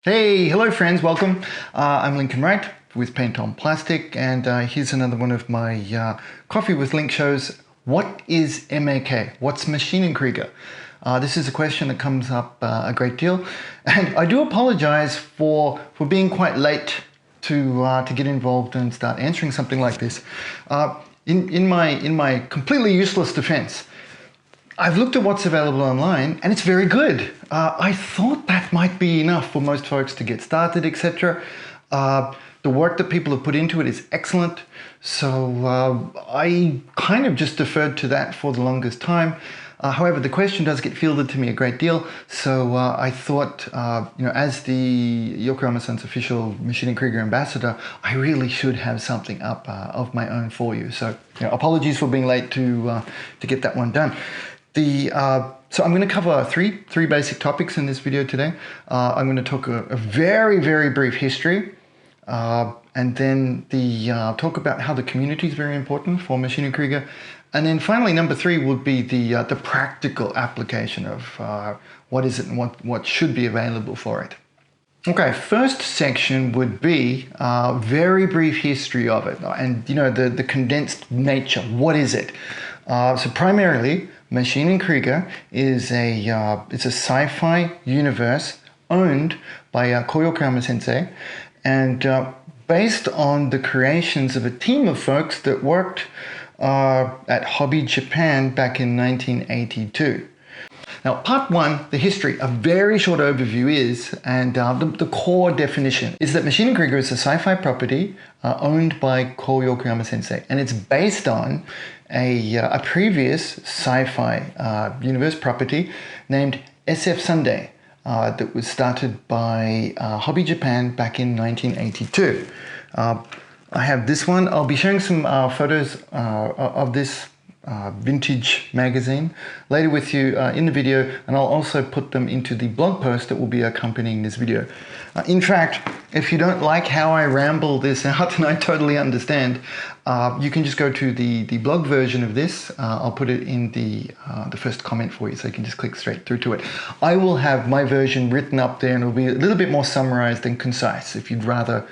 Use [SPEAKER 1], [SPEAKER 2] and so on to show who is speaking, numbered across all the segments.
[SPEAKER 1] Hey, hello friends, welcome. I'm Lincoln Wright with Paint on Plastic, and here's another one of my Coffee with Link shows. What is MAK? What's Maschinen Krieger? This is a question that comes up a great deal, and I do apologize for being quite late to get involved and start answering something like this. In my completely useless defense, I've looked at what's available online and it's very good. I thought that might be enough for most folks to get started, etc. The work that people have put into it is excellent. So I kind of just deferred to that for the longest time. However, the question does get fielded to me a great deal. So I thought, as the Yokoyama Sensei official Maschinen Krieger ambassador, I really should have something up of my own for you. So apologies for being late to get that one done. So I'm going to cover three basic topics in this video today. I'm going to talk a very, very brief history, and then talk about how the community is very important for Maschinen Krieger, and then finally number 3 would be the practical application of what is it and what should be available for it. Okay, first section would be a very brief history of it, and the condensed nature. What is it? So primarily, Maschinen Krieger is it's a sci-fi universe owned by Kow Yokoyama Sensei, and based on the creations of a team of folks that worked at Hobby Japan back in 1982. Now, part 1, the history, a very short overview is, and the core definition is that Maschinen Krieger is a sci-fi property owned by Kow Yokoyama Sensei, and it's based on a previous sci-fi universe property named SF Sunday that was started by Hobby Japan back in 1982. I have this one. I'll be showing some photos of this vintage magazine later with you in the video, and I'll also put them into the blog post that will be accompanying this video. In fact, if you don't like how I ramble this out, and I totally understand, you can just go to the blog version of this. I'll put it in the first comment for you, so you can just click straight through to it. I will have my version written up there, and it'll be a little bit more summarized and concise if you'd rather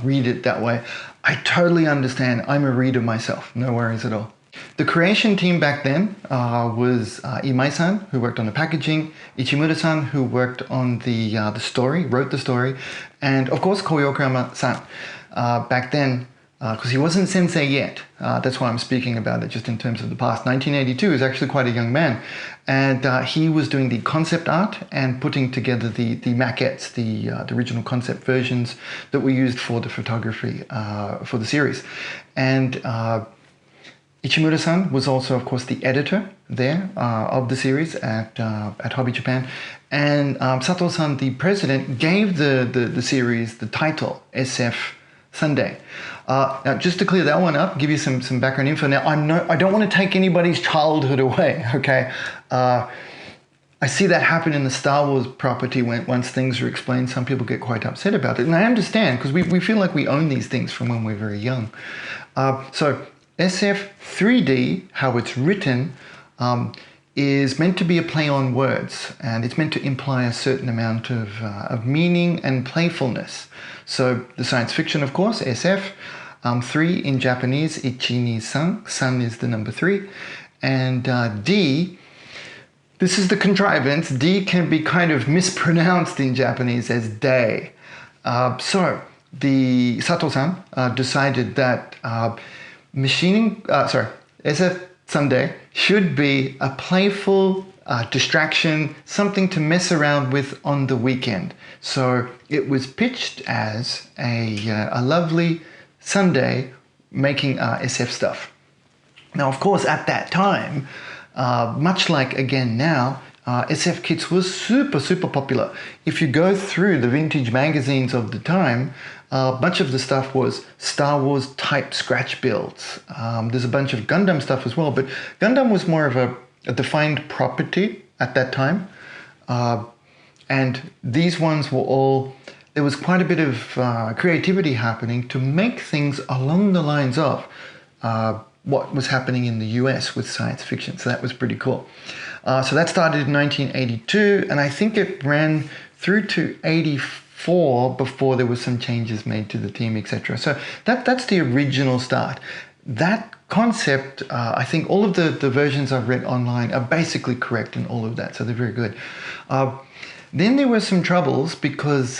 [SPEAKER 1] read it that way. I totally understand. I'm a reader myself, no worries at all. The creation team back then was Imai-san, who worked on the packaging, Ichimura-san, who worked on the story, wrote the story, and of course Kow Yokoyama-san. Back then, because he wasn't sensei yet, that's why I'm speaking about it just in terms of the past. 1982 is actually quite a young man, and he was doing the concept art and putting together the maquettes, the original concept versions that were used for the photography for the series. And Ichimura-san was also, of course, the editor there of the series at Hobby Japan, and Sato-san, the president, gave the series the title SF Sunday. Now, just to clear that one up, give you some background info. Now, I don't want to take anybody's childhood away. Okay, I see that happen in the Star Wars property once things are explained. Some people get quite upset about it, and I understand because we feel like we own these things from when we're very young. So SF 3D, how it's written, is meant to be a play on words, and it's meant to imply a certain amount of meaning and playfulness. So the science fiction, of course, SF, 3 in Japanese, ichi, ni, san, san is the number 3, and D, this is the contrivance, D can be kind of mispronounced in Japanese as day. So the Sato-san decided that SF Sunday should be a playful distraction, something to mess around with on the weekend. So it was pitched as a lovely Sunday making SF stuff. Now, of course, at that time, much like again now, SF kits was super popular. If you go through the vintage magazines of the time, much of the stuff was Star Wars type scratch builds. There's a bunch of Gundam stuff as well, but Gundam was more of a defined property at that time. And these ones were all, there was quite a bit of creativity happening to make things along the lines of what was happening in the US with science fiction. So that was pretty cool. So that started in 1982, and I think it ran through to 84. 4 before there were some changes made to the team, etc. So that's the original start. That concept, I think all of the versions I've read online are basically correct in all of that, so they're very good. Then there were some troubles because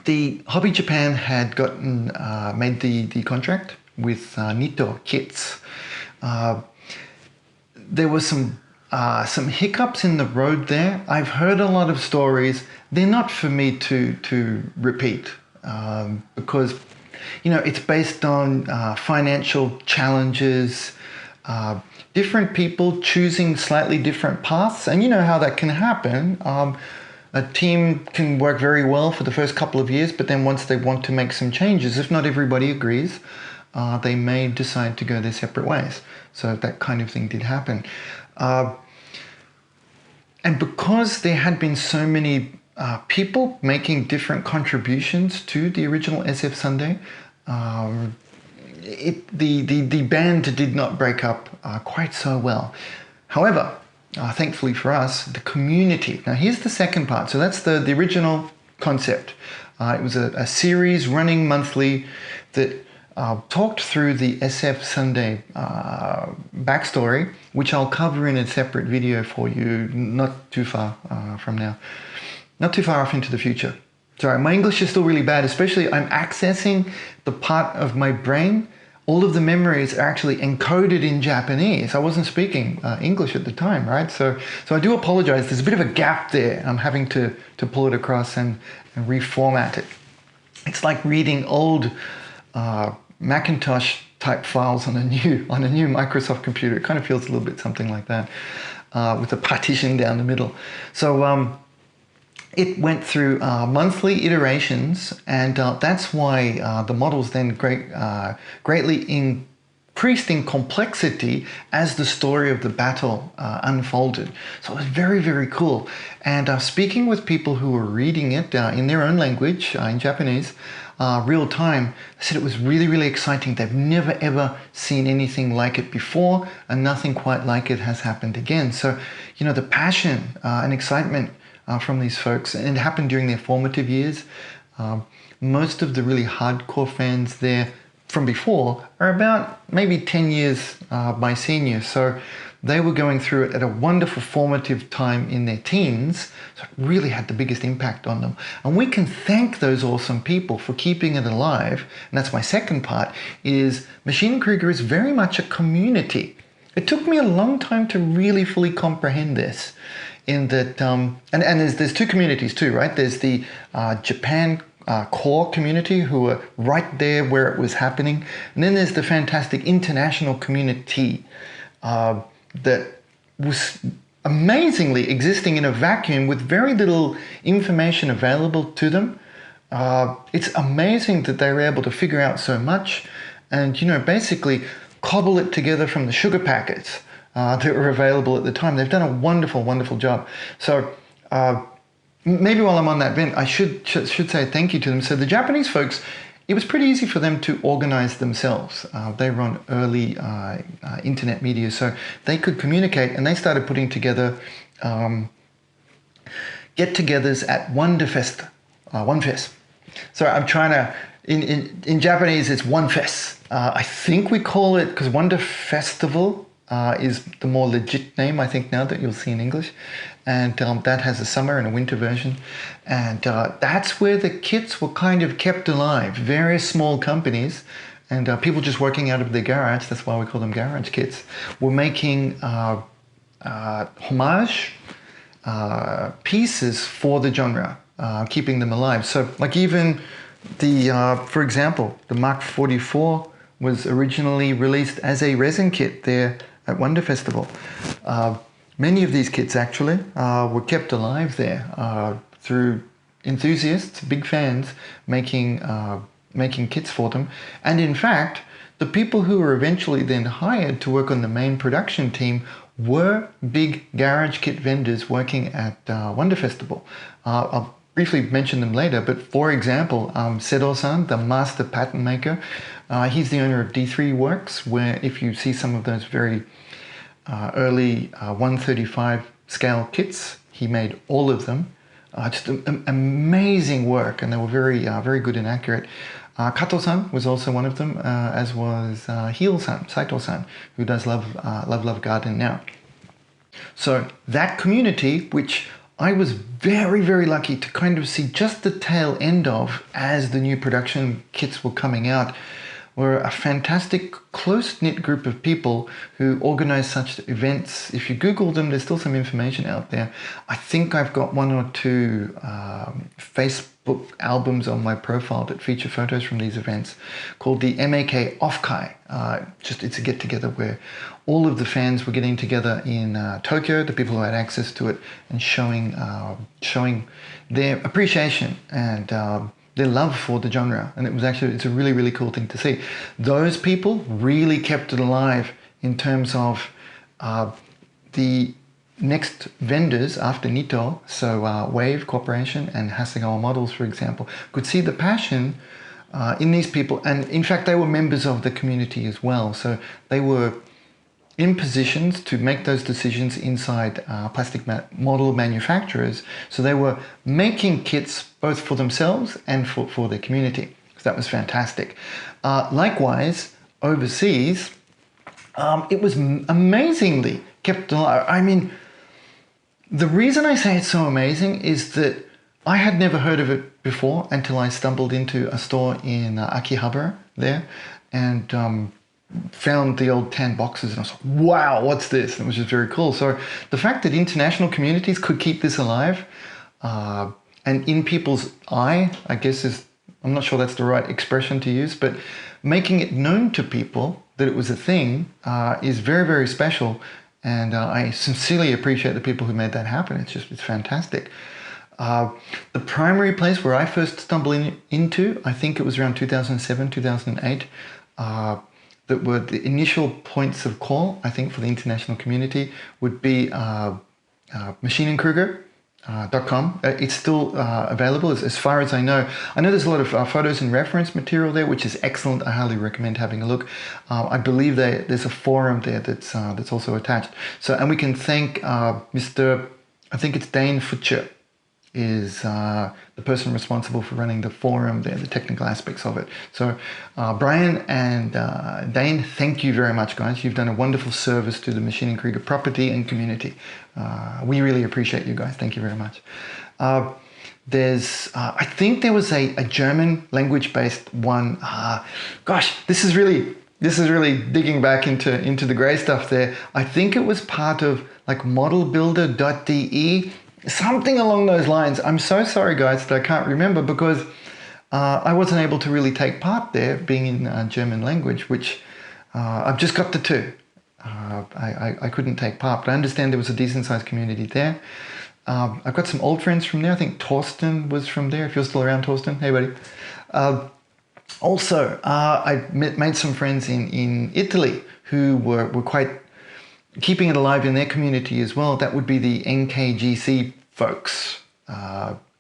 [SPEAKER 1] the Hobby Japan had gotten made the contract with Nito Kits. There were some hiccups in the road there. I've heard a lot of stories. They're not for me to repeat because, you know, it's based on financial challenges, different people choosing slightly different paths, and you know how that can happen. A team can work very well for the first couple of years, but then once they want to make some changes, if not everybody agrees, they may decide to go their separate ways. So that kind of thing did happen. And because there had been so many people making different contributions to the original SF Sunday, the band did not break up quite so well. However, thankfully for us, the community. Now here's the second part. So that's the original concept. It was a series running monthly that talked through the SF Sunday backstory, which I'll cover in a separate video for you, not too far from now. Not too far off into the future. Sorry, my English is still really bad, especially I'm accessing the part of my brain. All of the memories are actually encoded in Japanese. I wasn't speaking English at the time, right? So I do apologize. There's a bit of a gap there. I'm having to pull it across and reformat it. It's like reading old Macintosh type files on a new Microsoft computer. It kind of feels a little bit something like that with a partition down the middle. So it went through monthly iterations, and that's why the models then greatly increased in complexity as the story of the battle unfolded. So it was very, very cool. And speaking with people who were reading it in their own language, in Japanese, real time, they said it was really, really exciting. They've never, ever seen anything like it before, and nothing quite like it has happened again. So, you know, the passion and excitement from these folks, and it happened during their formative years. Most of the really hardcore fans there from before are about maybe 10 years my senior, so they were going through it at a wonderful formative time in their teens, so it really had the biggest impact on them. And we can thank those awesome people for keeping it alive, and that's my second part, is Maschinen Krieger is very much a community. It took me a long time to really fully comprehend this, in that, and there's two communities too, right? There's the Japan core community who are right there where it was happening, and then there's the fantastic international community that was amazingly existing in a vacuum with very little information available to them. It's amazing that they were able to figure out so much and, you know, basically cobble it together from the sugar packets that were available at the time. They've done a wonderful, wonderful job. So maybe while I'm on that vent, I should say thank you to them. So the Japanese folks, it was pretty easy for them to organize themselves. They were on early internet media, so they could communicate, and they started putting together get-togethers at Wonderfest. So I'm trying to, in Japanese, it's Onefest. I think we call it, because Wonder Festival is the more legit name, I think, now that you'll see in English. And that has a summer and a winter version. And that's where the kits were kind of kept alive. Various small companies and people just working out of their garage, that's why we call them garage kits, were making homage pieces for the genre, keeping them alive. So like even the, for example, the Mark 44 was originally released as a resin kit there at Wonder Festival. Many of these kits actually were kept alive there through enthusiasts, big fans, making kits for them. And in fact, the people who were eventually then hired to work on the main production team were big garage kit vendors working at Wonder Festival. I'll briefly mention them later, but for example, Sedo-san, the master pattern maker, he's the owner of D3 Works, where if you see some of those very early 135 scale kits, he made all of them. Just amazing work, and they were very good and accurate. Kato-san was also one of them, as was Heel-san, Saito-san, who does Love Garden now. So that community, which I was very lucky to kind of see just the tail end of as the new production kits were coming out, were a fantastic close-knit group of people who organize such events. If you Google them, there's still some information out there. I think I've got 1 or 2 Facebook albums on my profile that feature photos from these events called the M.A.K. Off-Kai. It's a get-together where all of the fans were getting together in Tokyo, the people who had access to it, and showing their appreciation and their love for the genre. And it's a really cool thing to see. Those people really kept it alive in terms of the next vendors after Nito, so WAVE Corporation and Hasegawa Models, for example, could see the passion in these people. And in fact, they were members of the community as well. So they were in positions to make those decisions inside plastic model manufacturers. So they were making kits both for themselves and for their community. So that was fantastic. Likewise, overseas, it was amazingly kept alive. I mean, the reason I say it's so amazing is that I had never heard of it before until I stumbled into a store in Akihabara there, and found the old tan boxes, and I was like, wow, what's this? And it was just very cool. So the fact that international communities could keep this alive and in people's eye, I guess I'm not sure that's the right expression to use, but making it known to people that it was a thing is very special. And I sincerely appreciate the people who made that happen. It's fantastic. The primary place where I first stumbled into, I think it was around 2007, 2008, that were the initial points of call, I think, for the international community would be Maschinen Krieger .com. It's still available as far as I know. I know there's a lot of photos and reference material there, which is excellent. I highly recommend having a look. I believe there's a forum there that's also attached. So, and we can thank Mr. I think it's Dane Futcher is the person responsible for running the forum there, the technical aspects of it. So Brian and Dane, thank you very much, guys. You've done a wonderful service to the Maschinen Krieger property and community. We really appreciate you guys. Thank you very much. I think there was a German language-based one. Gosh, this is really digging back into the gray stuff there. I think it was part of like modelbuilder.de, something along those lines. I'm so sorry, guys, that I can't remember because I wasn't able to really take part there, being in German language, which I've just got the 2. I couldn't take part, but I understand there was a decent-sized community there. I've got some old friends from there. I think Torsten was from there. If you're still around, Torsten, hey, buddy. Also, I made some friends in Italy who were quite keeping it alive in their community as well. That would be the NKGC folks,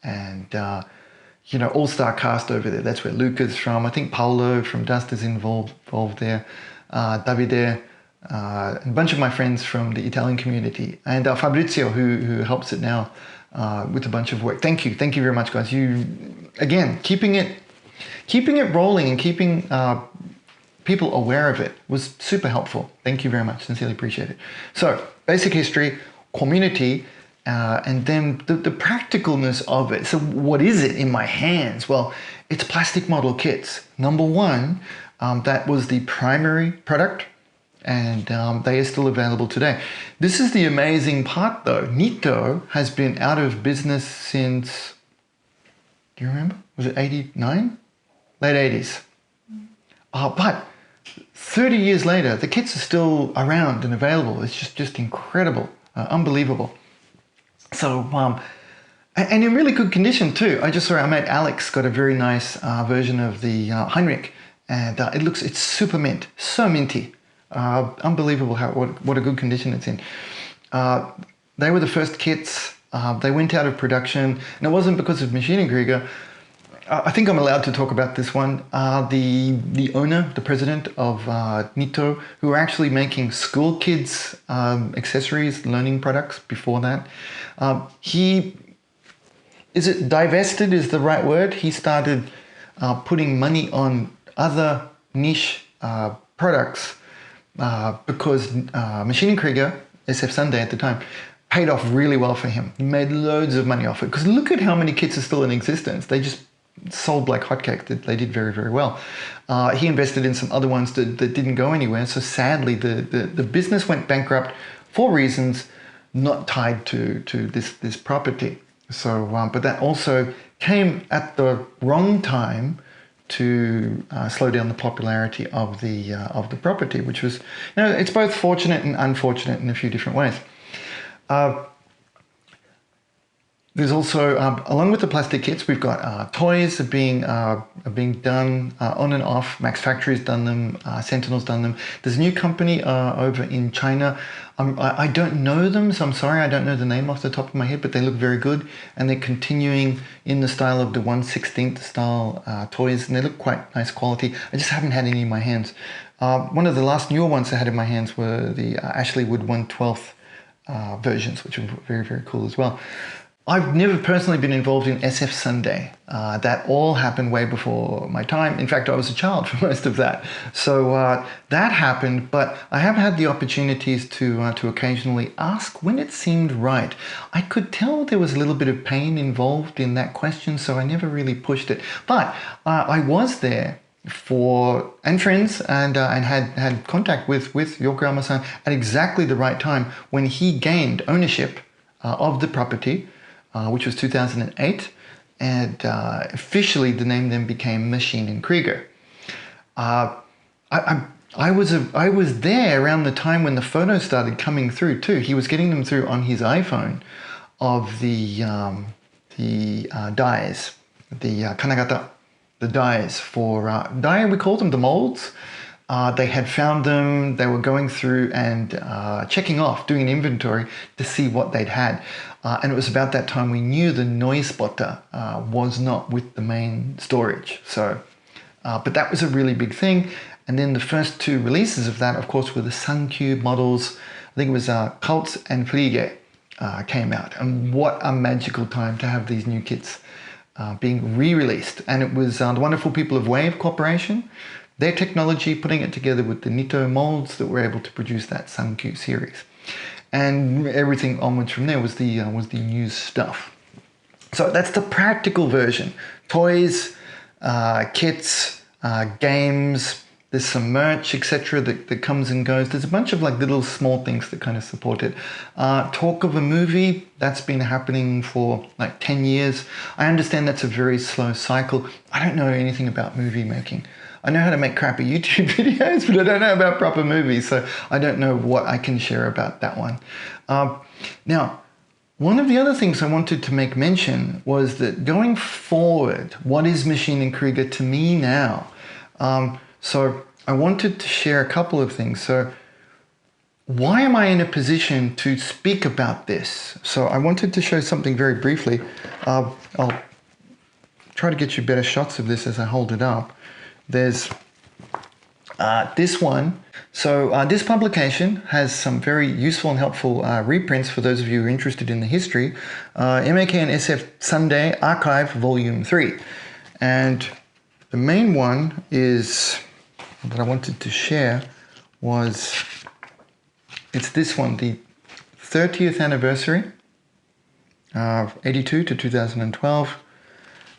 [SPEAKER 1] and all-star cast over there. That's where Luca's from. I think Paolo from Dust is involved there. Davide, a bunch of my friends from the Italian community, and Fabrizio who helps it now with a bunch of work. Thank you very much, guys. You again keeping it rolling and keeping people aware of it was super helpful. Thank you very much. Sincerely appreciate it. So basic history, community, and then the practicalness of it. So what is it in my hands? Well, it's plastic model kits. Number one, that was the primary product, and they are still available today. This is the amazing part though. Nito has been out of business since, do you remember? Was it 89? Late 80s. But 30 years later, the kits are still around and available. It's just incredible, unbelievable. So, and in really good condition too. I just saw our mate Alex got a very nice version of the Heinrich, and it's super mint, so minty. Unbelievable what a good condition it's in. They were the first kits. They went out of production, and it wasn't because of Maschinen Krieger. I think I'm allowed to talk about this one. The owner, the president of Nito, who were actually making school kids accessories, learning products before that, he is it divested is the right word? He started putting money on other niche products because Maschinen Krieger, SF Sunday at the time, paid off really well for him. He made loads of money off it because look at how many kits are still in existence. They just sold like hotcakes. They did very, very well. He invested in some other ones that didn't go anywhere. So sadly, the business went bankrupt for reasons not tied to this property. So, but that also came at the wrong time to slow down the popularity of the property, which was, it's both fortunate and unfortunate in a few different ways. There's also, along with the plastic kits, we've got toys are being done on and off. Max Factory's done them, Sentinel's done them. There's a new company over in China. I don't know them, so I'm sorry, I don't know the name off the top of my head, but they look very good. And they're continuing in the style of the 1/16 style toys, and they look quite nice quality. I just haven't had any in my hands. One of the last newer ones I had in my hands were the Ashley Wood 1/12 versions, which are very, very cool as well. I've never personally been involved in SF Sunday. That all happened way before my time. In fact, I was a child for most of that. So that happened, but I have had the opportunities to occasionally ask when it seemed right. I could tell there was a little bit of pain involved in that question, so I never really pushed it. But I was there and friends and had contact with Yokoyama-san at exactly the right time when he gained ownership of the property, which was 2008, and officially the name then became Maschinen Krieger. I was there around the time when the photos started coming through too. He was getting them through on his iPhone of the dies, the kanagata, the dies for die. We call them the molds. They had found them. They were going through and checking off, doing an inventory to see what they'd had. And it was about that time we knew the noise spotter was not with the main storage. So, but that was a really big thing. And then the first two releases of that, of course, were the Sun-Cube models. I think it was Kow and Fliege came out. And what a magical time to have these new kits being re-released. And it was the wonderful people of WAVE Corporation, their technology, putting it together with the Nitto molds that were able to produce that Sun-Cube series. And everything onwards from there was the new stuff. So that's the practical version. Toys, kits, games, there's some merch, etc. that comes and goes. There's a bunch of like little small things that kind of support it. Talk of a movie, that's been happening for like 10 years. I understand that's a very slow cycle. I don't know anything about movie making. I know how to make crappy YouTube videos, but I don't know about proper movies, so I don't know what I can share about that one. Now, one of the other things I wanted to make mention was that going forward, what is Maschinen Krieger to me now? So I wanted to share a couple of things. So why am I in a position to speak about this? So I wanted to show something very briefly. I'll try to get you better shots of this as I hold it up. There's this one. So this publication has some very useful and helpful reprints for those of you who are interested in the history. Ma.K and SF Sunday Archive Volume 3. And the main one is that I wanted to share was, it's this one, the 30th anniversary of 82 to 2012.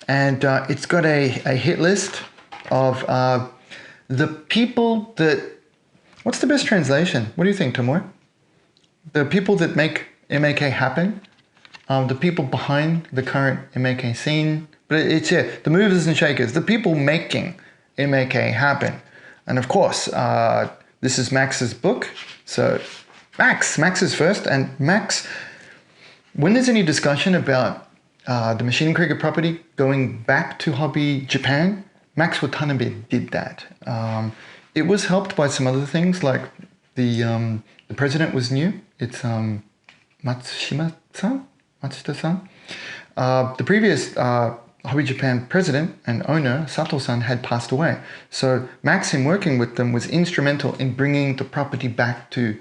[SPEAKER 1] And it's got a hit list of the people that, what's the best translation? What do you think, Tomoe? The people that make Ma.K happen, the people behind the current Ma.K scene, but it's, yeah, the movers and shakers, the people making Ma.K happen. And of course, this is Max's book. So Max is first, and Max, when there's any discussion about the Maschinen Krieger property going back to Hobby Japan, Max Watanabe did that. It was helped by some other things, like the president was new. It's Matsushita-san. The previous Hobby Japan president and owner, Sato-san, had passed away. So Max, in working with them, was instrumental in bringing the property back to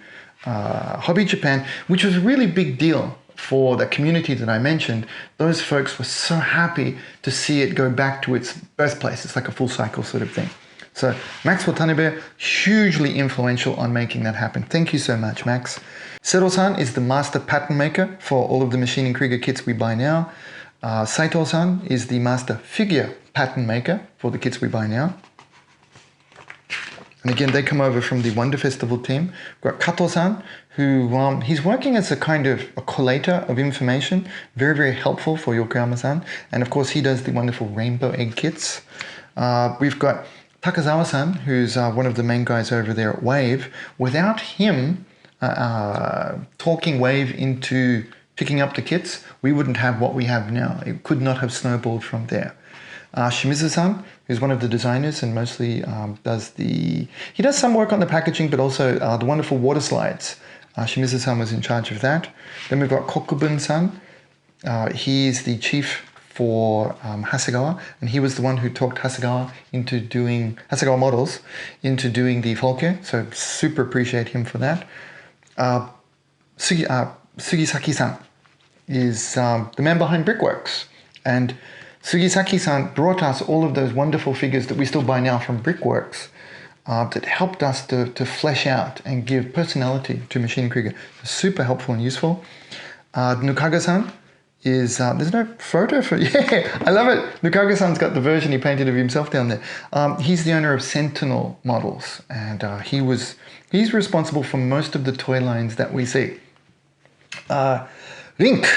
[SPEAKER 1] Hobby Japan, which was a really big deal for the community that I mentioned, those folks were so happy to see it go back to its birthplace. It's like a full cycle sort of thing. So Max Watanabe, hugely influential on making that happen. Thank you so much, Max. Sero-san is the master pattern maker for all of the Maschinen Krieger kits we buy now. Saito-san is the master figure pattern maker for the kits we buy now. And again, they come over from the Wonder Festival team. We've got Kato-san, who he's working as a kind of a collator of information, very, very helpful for Yokoyama-san. And of course, he does the wonderful rainbow egg kits. We've got Takazawa-san, who's one of the main guys over there at WAVE. Without him talking WAVE into picking up the kits, we wouldn't have what we have now. It could not have snowballed from there. Shimizu-san, who's one of the designers and mostly he does some work on the packaging, but also the wonderful water slides. Shimizu-san was in charge of that. Then we've got Kokubun-san. He's the chief for Hasegawa, and he was the one who talked Hasegawa models into doing the Folke, so super appreciate him for that. Sugisaki-san is the man behind Brickworks, and Sugisaki-san brought us all of those wonderful figures that we still buy now from Brickworks that helped us to flesh out and give personality to Maschinen Krieger. Super helpful and useful. Nukaga-san is, there's no photo for, yeah, I love it. Nukaga-san's got the version he painted of himself down there. He's the owner of Sentinel models, and he's responsible for most of the toy lines that we see. Link.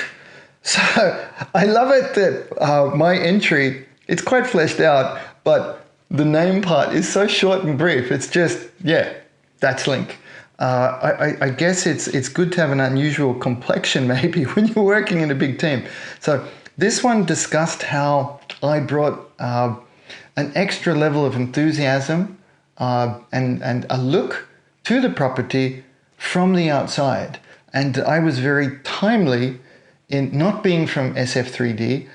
[SPEAKER 1] So I love it that my entry, it's quite fleshed out, but the name part is so short and brief. It's just, yeah, that's Link. I guess it's good to have an unusual complexion maybe when you're working in a big team. So this one discussed how I brought an extra level of enthusiasm and a look to the property from the outside. And I was very timely in not being from SF3D,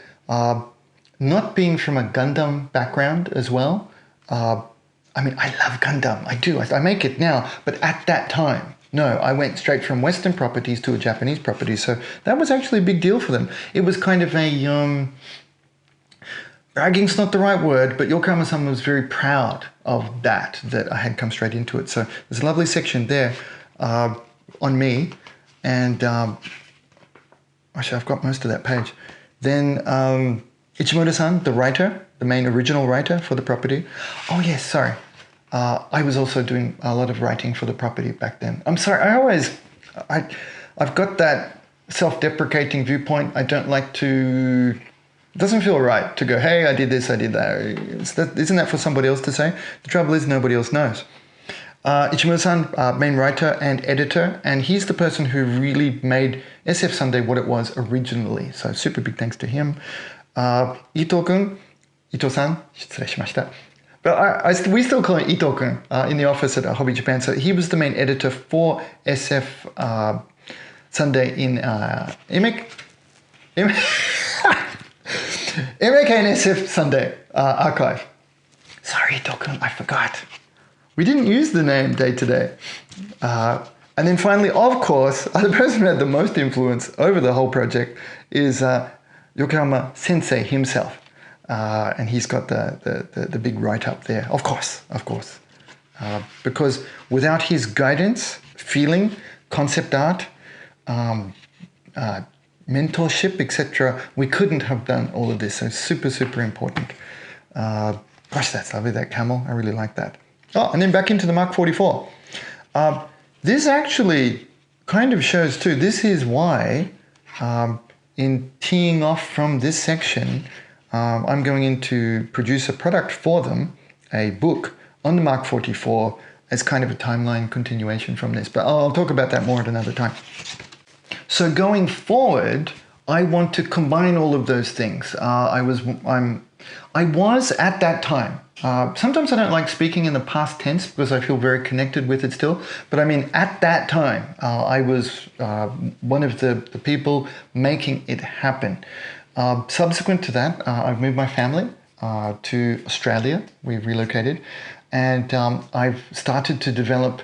[SPEAKER 1] not being from a Gundam background as well. I mean, I love Gundam, I do, I make it now, but at that time, no, I went straight from Western properties to a Japanese property, so that was actually a big deal for them. It was kind of a, bragging's not the right word, but Yokoyama-san was very proud of that I had come straight into it. So there's a lovely section there on me, and actually, I've got most of that page. Then Ichimura-san, the writer, the main original writer for the property. Oh yes, sorry. I was also doing a lot of writing for the property back then. I'm sorry, I've got that self-deprecating viewpoint. I don't like to, it doesn't feel right to go, hey, I did this, I did that. Isn't that for somebody else to say? The trouble is nobody else knows. Ichimura-san, main writer and editor, and he's the person who really made SF Sunday what it was originally. So super big thanks to him. Ito-san, 失礼しました. But we still call him Ito-kun in the office at Hobby Japan. So he was the main editor for SF Sunday in MK and SF Sunday archive. Sorry, Ito-kun, I forgot. We didn't use the name day to day. And then finally, of course, the person who had the most influence over the whole project is Yokoyama Sensei himself. And he's got the big write-up there, of course. Because without his guidance, feeling, concept art, mentorship, etc., we couldn't have done all of this. So super, super important. Gosh, that's lovely, that camel. I really like that. Oh, and then back into the Mark 44. This actually kind of shows too, this is why in teeing off from this section, I'm going in to produce a product for them, a book on the Mark 44 as kind of a timeline continuation from this, but I'll talk about that more at another time. So going forward, I want to combine all of those things. I was at that time, sometimes I don't like speaking in the past tense because I feel very connected with it still, but I mean at that time, I was one of the people making it happen. Subsequent to that, I've moved my family to Australia. We've relocated, and I've started to develop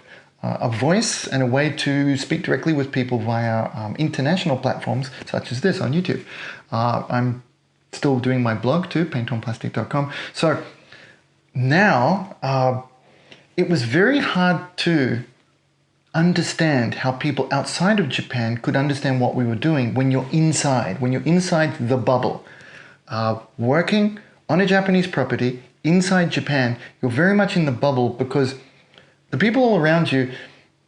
[SPEAKER 1] a voice and a way to speak directly with people via international platforms such as this on YouTube. I'm still doing my blog too, paintonplastic.com. So now it was very hard to understand how people outside of Japan could understand what we were doing when you're inside the bubble. Working on a Japanese property inside Japan, you're very much in the bubble because the people all around you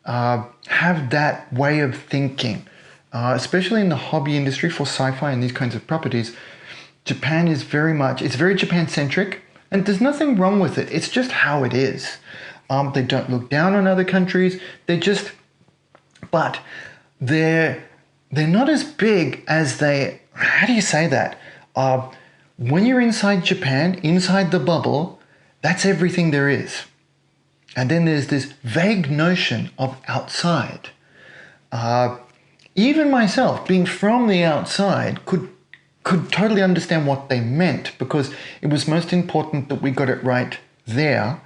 [SPEAKER 1] have that way of thinking. Especially in the hobby industry for sci-fi and these kinds of properties, Japan is it's very Japan-centric, and there's nothing wrong with it. It's just how it is. They don't look down on other countries. But they're not as big as how do you say that? When you're inside Japan, inside the bubble, that's everything there is. And then there's this vague notion of outside. Even myself, being from the outside, could totally understand what they meant, because it was most important that we got it right there.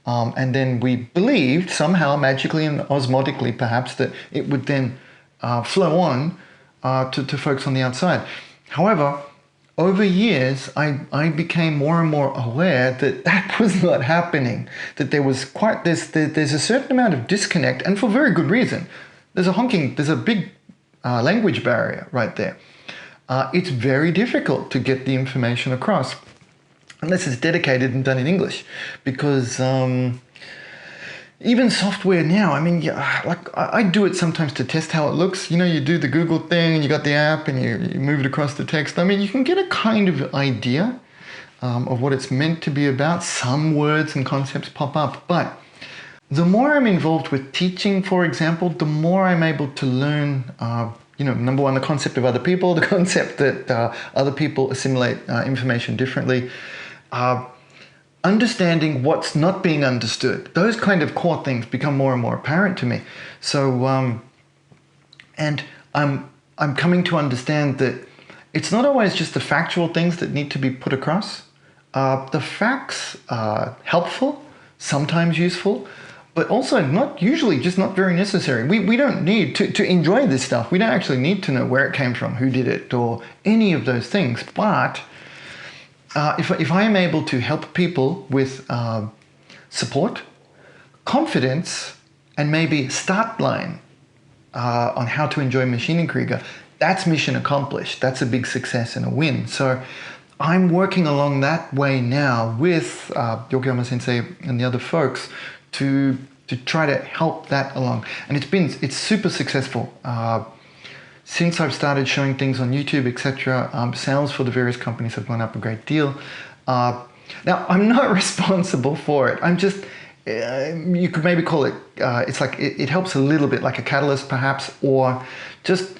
[SPEAKER 1] And then we believed somehow, magically and osmotically perhaps, that it would then flow on to folks on the outside. However, over years, I became more and more aware that that was not happening, that there was there's a certain amount of disconnect, and for very good reason. There's a big language barrier right there. It's very difficult to get the information across unless it's dedicated and done in English, because even software now, I mean, like I do it sometimes to test how it looks. You know, you do the Google thing and you got the app and you move it across the text. I mean, you can get a kind of idea of what it's meant to be about. Some words and concepts pop up, but the more I'm involved with teaching, for example, the more I'm able to learn, number one, the concept of other people, the concept that other people assimilate information differently. Understanding what's not being understood. Those kind of core things become more and more apparent to me. So, and I'm coming to understand that it's not always just the factual things that need to be put across. The facts are helpful, sometimes useful, but also not very necessary. We don't need to enjoy this stuff. We don't actually need to know where it came from, who did it, or any of those things. But if I am able to help people with support, confidence, and maybe start line on how to enjoy Maschinen Krieger, that's mission accomplished. That's a big success and a win. So I'm working along that way now with Yokoyama Sensei and the other folks to try to help that along. And it's super successful. Since I've started showing things on YouTube, etc., sales for the various companies have gone up a great deal. Now, I'm not responsible for it. I'm just, you could maybe call it, it's like, it helps a little bit, like a catalyst perhaps, or just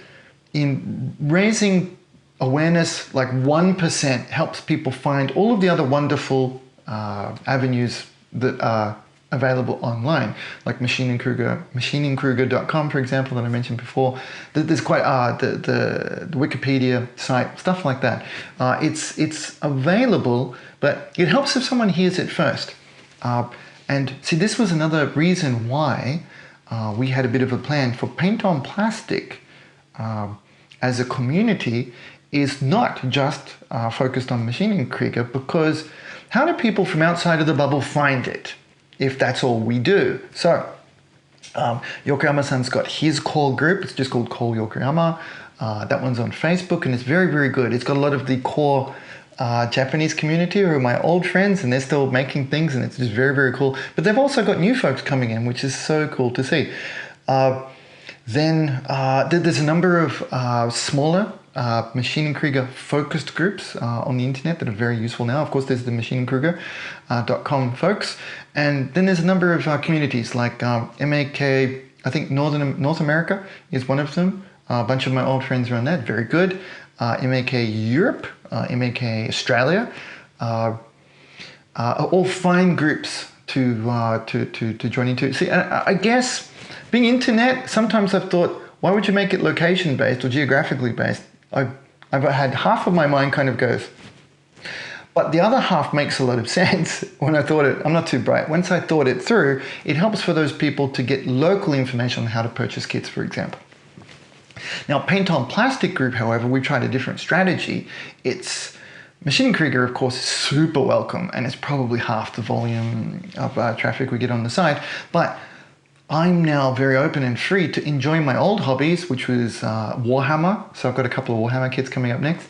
[SPEAKER 1] in raising awareness, like 1% helps people find all of the other wonderful avenues that are available online, like maschinenkrieger.com, for example, that I mentioned before. There's quite the Wikipedia site, stuff like that. It's available, but it helps if someone hears it first. And see, this was another reason why we had a bit of a plan for Paint on Plastic as a community is not just focused on Maschinen Krieger, because how do people from outside of the bubble find it if that's all we do? So Yokoyama-san's got his core group. It's just called Kow Yokoyama. That one's on Facebook, and it's very, very good. It's got a lot of the core Japanese community who are my old friends, and they're still making things, and it's just very, very cool. But they've also got new folks coming in, which is so cool to see. Then there's a number of smaller Maschinen Krieger focused groups on the internet that are very useful now. Of course, there's the maschinenkrieger.com folks. And then there's a number of communities like M.A.K, I think North America is one of them. A bunch of my old friends are on that, very good. M.A.K Europe, M.A.K Australia, are all fine groups to join into. See, I guess being internet, sometimes I've thought, why would you make it location based or geographically based? I've had half of my mind kind of goes, But the other half makes a lot of sense when I thought it, I'm not too bright. Once I thought it through, it helps for those people to get local information on how to purchase kits, for example. Now, Paint on Plastic group, however, we tried a different strategy. It's Maschinen Krieger, of course, is super welcome, and it's probably half the volume of traffic we get on the site. But I'm now very open and free to enjoy my old hobbies, which was Warhammer. So I've got a couple of Warhammer kits coming up next.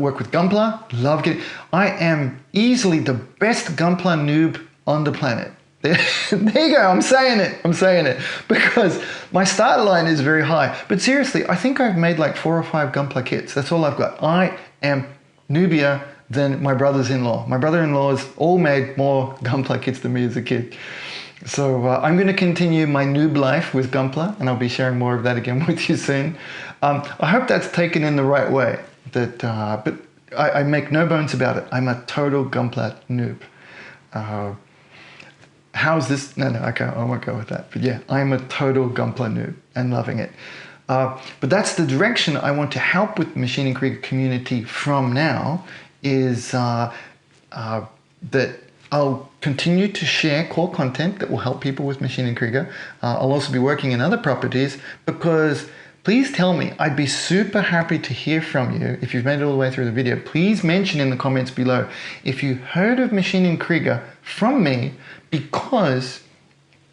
[SPEAKER 1] Work with Gunpla, love getting. I am easily the best Gunpla noob on the planet. There you go, I'm saying it, because my starter line is very high. But seriously, I think I've made like 4 or 5 Gunpla kits. That's all I've got. I am noobier than my brothers-in-law. My brother-in-laws all made more Gunpla kits than me as a kid. So I'm going to continue my noob life with Gunpla, and I'll be sharing more of that again with you soon. I hope that's taken in the right way. But I make no bones about it. I'm a total Gunpla noob. How's this? No, okay, I won't go with that. But yeah, I'm a total Gunpla noob and loving it. But that's the direction I want to help with the Maschinen Krieger community from now, is that I'll continue to share core content that will help people with Maschinen Krieger. I'll also be working in other properties, because please tell me, I'd be super happy to hear from you. If you've made it all the way through the video, please mention in the comments below if you heard of Maschinen Krieger from me because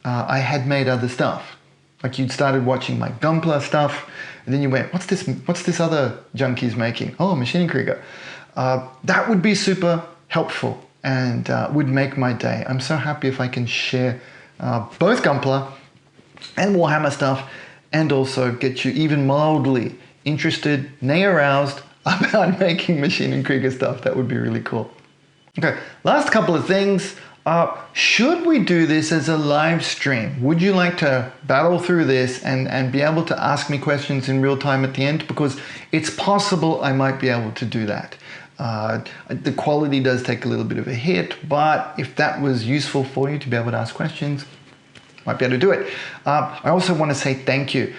[SPEAKER 1] I had made other stuff. Like you'd started watching my Gunpla stuff, and then you went, what's this other junkie's making? Oh, Maschinen Krieger. That would be super helpful and would make my day. I'm so happy if I can share both Gunpla and Warhammer stuff, and also get you even mildly interested, nay aroused about making Maschinen Krieger stuff. That would be really cool. Okay, last couple of things. Should we do this as a live stream? Would you like to battle through this and be able to ask me questions in real time at the end? Because it's possible I might be able to do that. The quality does take a little bit of a hit, but if that was useful for you to be able to ask questions, might be able to do it. I also want to say thank you.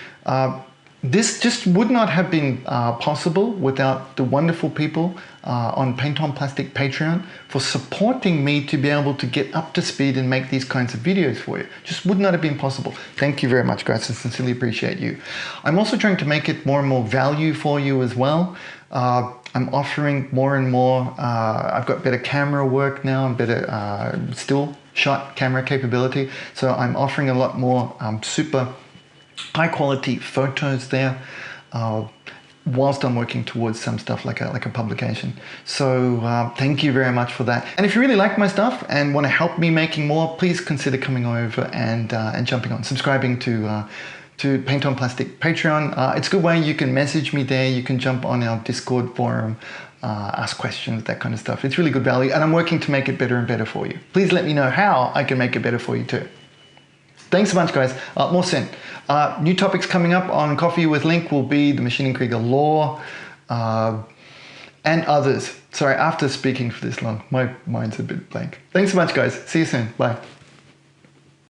[SPEAKER 1] This just would not have been possible without the wonderful people on Paint on Plastic Patreon for supporting me to be able to get up to speed and make these kinds of videos for you. Just would not have been possible. Thank you very much, guys. I sincerely appreciate you. I'm also trying to make it more and more value for you as well. I'm offering more and more. I've got better camera work now and better still shot camera capability. So I'm offering a lot more super high quality photos there, whilst I'm working towards some stuff like a publication. So thank you very much for that. And if you really like my stuff and want to help me making more, please consider coming over and jumping on, subscribing to Paint on Plastic Patreon. It's a good way. You can message me there. You can jump on our Discord forum, ask questions, that kind of stuff. It's really good value, and I'm working to make it better and better for you. Please let me know how I can make it better for you too. Thanks a bunch, guys. More soon. New topics coming up on Coffee with Link will be the Maschinen Krieger lore and others. Sorry, after speaking for this long, my mind's a bit blank. Thanks so much, guys. See you soon. Bye.